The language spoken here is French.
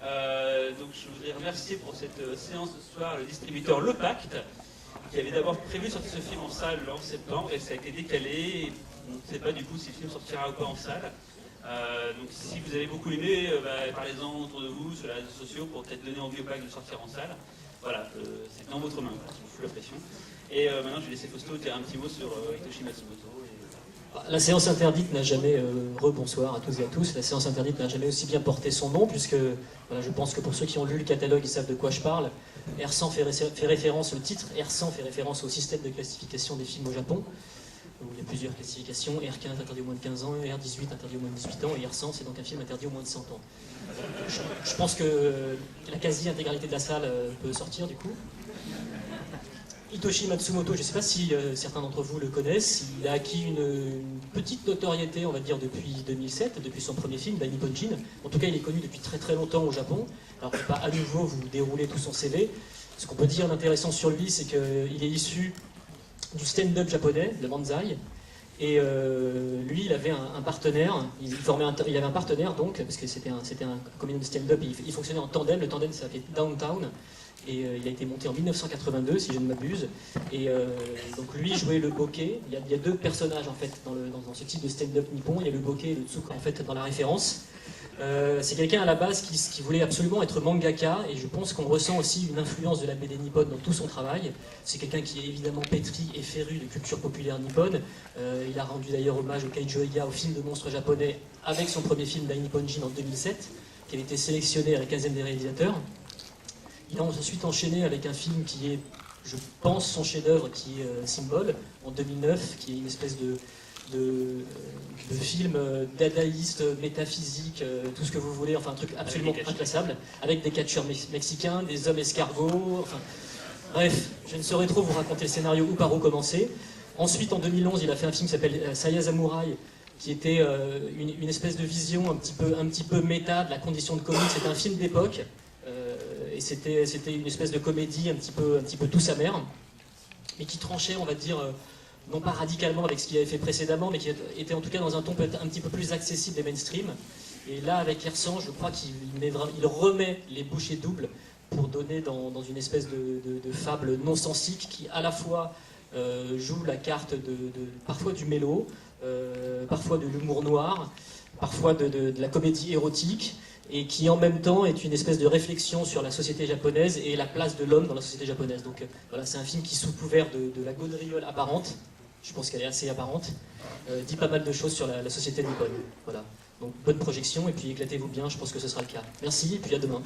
Donc je voudrais remercier pour cette séance ce soir le distributeur Le Pacte, qui avait d'abord prévu de sortir ce film en salle en septembre, et ça a été décalé. Et on ne sait pas du coup si le film sortira ou pas en salle. Donc si vous avez beaucoup aimé, parlez-en autour de vous, sur les réseaux sociaux, pour peut-être donner envie au Pacte de sortir en salle. Voilà, c'est dans votre main, je vous fous la pression. Et maintenant je vais laisser Fausto dire un petit mot sur Hitoshi Matsumoto. La séance interdite n'a jamais, rebonsoir à toutes et à tous, la séance interdite n'a jamais aussi bien porté son nom, puisque voilà, je pense que pour ceux qui ont lu le catalogue, ils savent de quoi je parle. R100 fait référence, le titre R100 fait référence au système de classification des films au Japon, où il y a plusieurs classifications, R15 interdit au moins de 15 ans, R18 interdit au moins de 18 ans, et R100 c'est donc un film interdit au moins de 100 ans. Je pense que la quasi-intégralité de la salle peut sortir du coup. Hitoshi Matsumoto, je ne sais pas si certains d'entre vous le connaissent, il a acquis une petite notoriété, on va dire, depuis 2007, depuis son premier film, Daini Ponjin. En tout cas, il est connu depuis très très longtemps au Japon. Alors, je ne vais pas à nouveau vous dérouler tout son CV. Ce qu'on peut dire d'intéressant sur lui, c'est qu'il est issu du stand-up japonais, le Manzai. Et lui, il avait un partenaire, il avait un partenaire donc, parce que c'était un comédien de stand-up, il fonctionnait en tandem, le tandem s'appelait Downtown. Et il a été monté en 1982, si je ne m'abuse. Et donc lui jouait le bokeh. Il y a deux personnages en fait dans ce type de stand-up nippon. Il y a le bokeh et le tsuka en fait dans la référence. C'est quelqu'un à la base qui voulait absolument être mangaka, et je pense qu'on ressent aussi une influence de la BD nippone dans tout son travail. C'est quelqu'un qui est évidemment pétri et féru de culture populaire nippone. Il a rendu d'ailleurs hommage au Kaijo Eiga, au film de monstres japonais, avec son premier film Daini Ponjin en 2007, qui avait été sélectionné à la 15e des réalisateurs. Il a ensuite enchaîné avec un film qui est, je pense, son chef-d'œuvre, qui est Symbol, en 2009, qui est une espèce de film dadaïste, métaphysique, tout ce que vous voulez, enfin un truc absolument inclassable, avec des catcheurs mexicains, des hommes escargots, enfin bref, je ne saurais trop vous raconter le scénario ou par où commencer. Ensuite, en 2011, il a fait un film qui s'appelle Saya Samurai, qui était une espèce de vision un petit peu méta de la condition de comique. C'était un film d'époque. Et c'était une espèce de comédie un petit peu douce amère, mais qui tranchait, on va dire, non pas radicalement avec ce qu'il avait fait précédemment, mais qui était en tout cas dans un ton peut-être un petit peu plus accessible et mainstream. Et là, avec R100, je crois qu'il remet les bouchées doubles pour donner dans une espèce de fable non-sensique qui, à la fois, joue la carte parfois du mélo, parfois de l'humour noir, parfois de la comédie érotique, et qui en même temps est une espèce de réflexion sur la société japonaise et la place de l'homme dans la société japonaise. Donc voilà, c'est un film qui, sous couvert de la gaudriole apparente, je pense qu'elle est assez apparente, dit pas mal de choses sur la société nippone. Voilà. Donc bonne projection, et puis éclatez-vous bien, je pense que ce sera le cas. Merci, et puis à demain.